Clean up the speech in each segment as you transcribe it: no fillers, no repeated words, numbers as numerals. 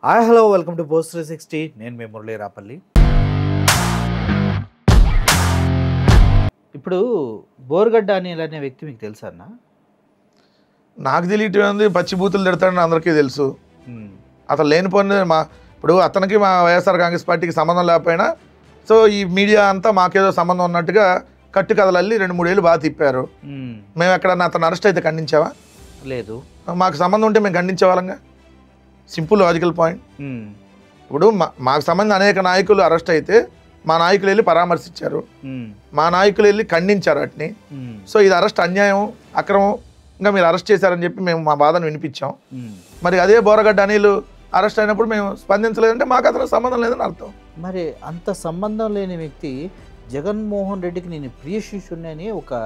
Hi hello welcome to post 360. నేను మీ మురళీ రాపల్లి. ఇప్పుడు బోరగడ్డ అనిల్ అనే వ్యక్తి మీకు తెలుసా అన్న? నాకు తెలియటం పచ్చి బూతులు తిడతాడని అందరికీ తెలుసు. అతను లేనిపోయిన ఇప్పుడు అతనికి మా వైఎస్ఆర్ కాంగ్రెస్ పార్టీకి సంబంధం లేకపోయినా సో ఈ మీడియా అంతా మాకేదో సంబంధం ఉన్నట్టుగా కట్టు కథలల్లి 2-3 ఏళ్ళు బాగా తిప్పారు. మేము ఎక్కడన్నా అతను అరెస్ట్ అయితే ఖండించావా? లేదు. మాకు సంబంధం ఉంటే మేము ఖండించేవాళ్ళంగా. Simple logical point. ఇప్పుడు మాకు సంబంధించిన అనేక నాయకులు అరెస్ట్ అయితే మా నాయకులు వెళ్ళి పరామర్శించారు, మా నాయకులు వెళ్ళి ఖండించారు వాటిని. సో ఇది అరెస్ట్ అన్యాయం, అక్రమంగా మీరు అరెస్ట్ చేశారని చెప్పి మేము మా బాధను వినిపించాం. మరి అదే బోరగడ్డ అనిల్ అరెస్ట్ అయినప్పుడు మేము స్పందించలేదంటే మాకు అతను సంబంధం లేదని అర్థం. మరి అంత సంబంధం లేని వ్యక్తి జగన్మోహన్ రెడ్డికి నేను ప్రియ శిష్యుని అని ఒక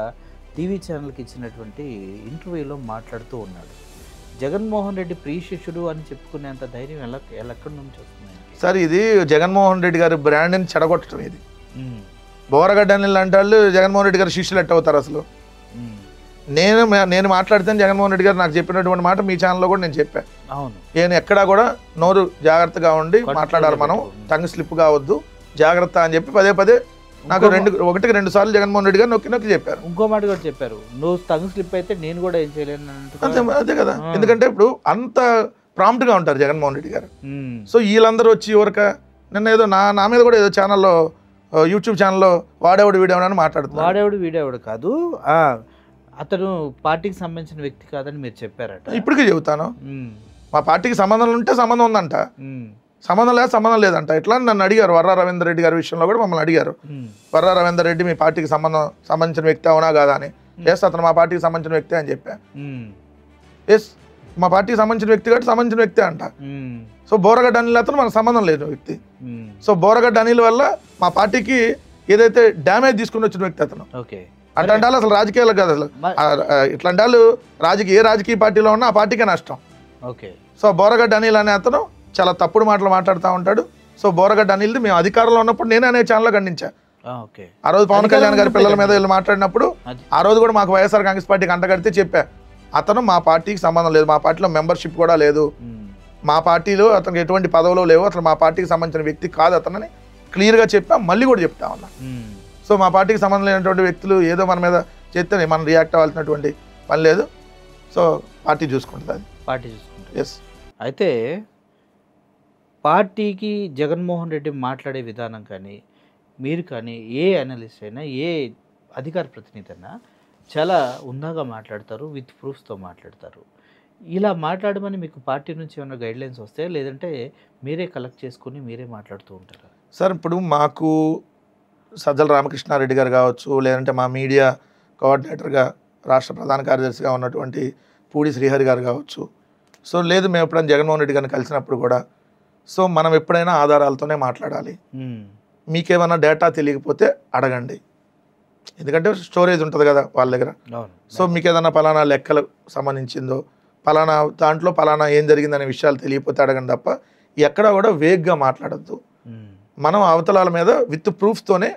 టీవీ ఛానల్కి ఇచ్చినటువంటి ఇంటర్వ్యూలో మాట్లాడుతూ ఉన్నాడు. జగన్మోహన్ రెడ్డి ప్రియ శిష్యుడు అని చెప్పుకునేంత ధైర్యం ఎక్కడి నుంచి వస్తుంది సార్? ఇది జగన్మోహన్ రెడ్డి గారి బ్రాండ్ని చెడగొట్టడం. ఇది బోరగడ్డ అనిల్ అంటే వాళ్ళు జగన్మోహన్ రెడ్డి గారు శిష్యులు ఎట్ట అవుతారు అసలు? నేను మాట్లాడితే జగన్మోహన్ రెడ్డి గారు నాకు చెప్పినటువంటి మాట మీ ఛానల్లో కూడా నేను చెప్పాను. అవును, నేను ఎక్కడా కూడా నోరు జాగ్రత్తగా ఉండి మాట్లాడాలి, మనం టంగ్ స్లిప్ కావద్దు, జాగ్రత్త అని చెప్పి పదే పదే నాకు 1-2 సార్లు జగన్మోహన్ రెడ్డి గారు నొక్కి చెప్పారు. ఇంకో మాట కూడా చెప్పారు, నువ్వు టంగ్ స్లిప్ అయితే నేను కూడా ఏం చేయలేను. అదే కదా, ఎందుకంటే ఇప్పుడు అంత ప్రాంప్ట్గా ఉంటారు జగన్మోహన్ రెడ్డి గారు. సో వీళ్ళందరూ వచ్చి ఎవరిక నిన్న ఏదో నా మీద కూడా ఏదో ఛానల్లో యూట్యూబ్ ఛానల్లో వాడేవాడు వీడేవాడు అని మాట్లాడుతున్నారు. వాడేవాడు వీడేవాడు కాదు, అతను పార్టీకి సంబంధించిన వ్యక్తి కాదని మీరు చెప్పారట. ఇప్పటికీ చెబుతాను, మా పార్టీకి సంబంధం ఉంటే సంబంధం ఉందంట, సంబంధం లేదంట. ఇట్లా నన్ను అడిగారు వర్రా రవీందర్ రెడ్డి గారి విషయంలో కూడా మమ్మల్ని అడిగారు. వర్రా రవీందర్ రెడ్డి మీ పార్టీకి సంబంధించిన వ్యక్తి అవునా కాదా అని. ఎస్, అతను మా పార్టీకి సంబంధించిన వ్యక్తి అని చెప్పా. ఎస్, మా పార్టీకి సంబంధించిన వ్యక్తి కాబట్టి సంబంధించిన వ్యక్తి అంట. సో బోరగడ్డ అనిల్ అతను మనకు సంబంధం లేదు వ్యక్తి. సో బోరగడ్డ అనిల్ వల్ల మా పార్టీకి ఏదైతే డ్యామేజ్ తీసుకుని వచ్చిన వ్యక్తి అతను. అట్లాంటి వాళ్ళు అసలు రాజకీయాలు కాదు అసలు. ఇట్లాంటి వాళ్ళు ఏ రాజకీయ పార్టీలో ఉన్నా ఆ పార్టీకే నష్టం. సో బోరగడ్డ అనిల్ అనే అతను చాలా తప్పుడు మాటలు మాట్లాడుతూ ఉంటాడు. సో బోరగడ్డ అనిల్ది మేము అధికారంలో ఉన్నప్పుడు నేనే అనే ఛానల్లో ఖండించా. ఆ రోజు పవన్ కళ్యాణ్ గారి పిల్లల మీద వీళ్ళు మాట్లాడినప్పుడు ఆ రోజు కూడా మాకు వైఎస్ఆర్ కాంగ్రెస్ పార్టీకి అంటగడితే చెప్పా, అతను మా పార్టీకి సంబంధం లేదు, మా పార్టీలో మెంబర్షిప్ కూడా లేదు, మా పార్టీలో అతనికి ఎటువంటి పదవులు లేవు, అతను మా పార్టీకి సంబంధించిన వ్యక్తి కాదు అతనని క్లియర్గా చెప్పా. మళ్ళీ కూడా చెప్తా ఉన్నా. సో మా పార్టీకి సంబంధం లేనటువంటి వ్యక్తులు ఏదో మన మీద చేస్తే మనం రియాక్ట్ అవ్వాల్సినటువంటి పని లేదు. సో పార్టీ చూసుకుంటుంది, అది పార్టీ చూసుకుంటుంది. ఎస్. అయితే పార్టీకి జగన్మోహన్ రెడ్డి మాట్లాడే విధానం కానీ మీరు కానీ ఏ అనలిస్ట్ అయినా ఏ అధికార ప్రతినిధి అయినా చాలా ఉందాగా మాట్లాడతారు, విత్ ప్రూఫ్స్తో మాట్లాడతారు. ఇలా మాట్లాడమని మీకు పార్టీ నుంచి ఏమైనా గైడ్లైన్స్ వస్తాయా, లేదంటే మీరే కలెక్ట్ చేసుకుని మీరే మాట్లాడుతూ ఉంటారా? సార్ ఇప్పుడు మాకు సజ్జల రామకృష్ణారెడ్డి గారు కావచ్చు, లేదంటే మా మీడియా కోఆర్డినేటర్గా రాష్ట్ర ప్రధాన కార్యదర్శిగా ఉన్నటువంటి పూడి శ్రీహరి గారు కావచ్చు, సో లేదు మేము ఎప్పుడైనా జగన్మోహన్ రెడ్డి గారిని కలిసినప్పుడు కూడా సో మనం ఎప్పుడైనా ఆధారాలతోనే మాట్లాడాలి. మీకేమైనా డేటా తెలియకపోతే అడగండి, ఎందుకంటే స్టోరేజ్ ఉంటుంది కదా వాళ్ళ దగ్గర. సో మీకు ఏదైనా పలానా లెక్కలకు సంబంధించిందో పలానా దాంట్లో పలానా ఏం జరిగిందనే విషయాలు తెలియకపోతే అడగండి తప్ప ఎక్కడా కూడా వేగ్గా మాట్లాడద్దు. మనం అవతలాల మీద విత్ ప్రూఫ్తోనే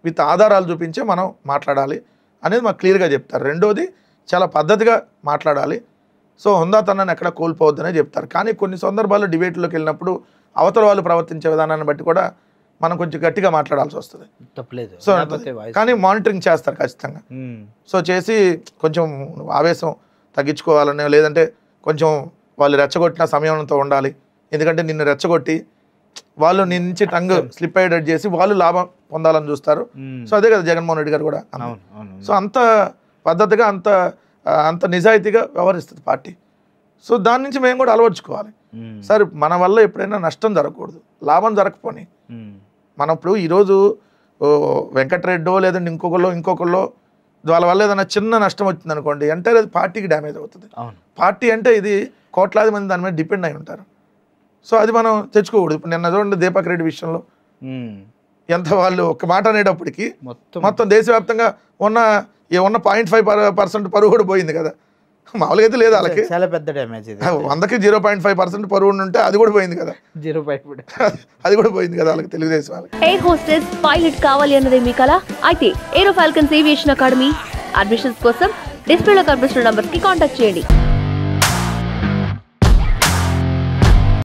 విత్ ఆధారాలు చూపించే మనం మాట్లాడాలి అనేది మాకు క్లియర్గా చెప్తారు. రెండోది చాలా పద్ధతిగా మాట్లాడాలి. సో హుందాతనాన్ని ఎక్కడ కోల్పోవద్దనే చెప్తారు. కానీ కొన్ని సందర్భాల్లో డిబేట్లోకి వెళ్ళినప్పుడు అవతల వాళ్ళు ప్రవర్తించే విధానాన్ని బట్టి కూడా మనం కొంచెం గట్టిగా మాట్లాడాల్సి వస్తుంది. తప్పలేదు. సో కానీ మానిటరింగ్ చేస్తారు ఖచ్చితంగా. సో చేసి కొంచెం ఆవేశం తగ్గించుకోవాలని, లేదంటే కొంచెం వాళ్ళు రెచ్చగొట్టిన సమయంతో ఉండాలి. ఎందుకంటే నిన్ను రెచ్చగొట్టి వాళ్ళు నీ నుంచి టంగ్ స్లిప్ అయ్యేటట్టు చేసి వాళ్ళు లాభం పొందాలని చూస్తారు. సో అదే కదా జగన్మోహన్ రెడ్డి గారు కూడా. సో అంత పద్ధతిగా అంత నిజాయితీగా వ్యవహరిస్తుంది పార్టీ. సో దాని నుంచి మేము కూడా అలవర్చుకోవాలి. సరే మన వల్ల ఎప్పుడైనా నష్టం జరగకూడదు, లాభం జరగకపోని. మనం ఇప్పుడు ఈరోజు వెంకటరెడ్డో లేదంటే ఇంకొకళ్ళో వాళ్ళ వల్ల ఏదైనా చిన్న నష్టం వచ్చింది అనుకోండి అంటే అది పార్టీకి డ్యామేజ్ అవుతుంది. పార్టీ అంటే ఇది కోట్లాది మంది దాని మీద డిపెండ్ అయి ఉంటారు. సో అది మనం తెచ్చుకోకూడదు. ఇప్పుడు నిన్న చూడండి దీపక్ రెడ్డి విషయంలో ఎంత వాళ్ళు ఒక మాట అనేటప్పటికి మొత్తం దేశవ్యాప్తంగా ఉన్న 0.5% పరువు కూడా పోయింది కదా. మామూలుగా అయితే లేదు వాళ్ళకి, చాలా పెద్ద డ్యామేజ్. 100కి 0.5% పరువు ఉంటే అది కూడా పోయింది కదా. 0.5 అది కూడా పోయింది కదా వాళ్ళకి, తెలుగుదేశం వాళ్ళకి. ఎయిర్ హోస్టెస్ పైలట్ కావాలి అన్నదే మీ కల అయితే ఏరో ఫాల్కన్స్ ఏవియేషన్ అకాడమీ అడ్మిషన్స్ కోసం డిస్ప్లేలో కనిపిస్తున్న నంబర్కి కాంటాక్ట్ చేయండి.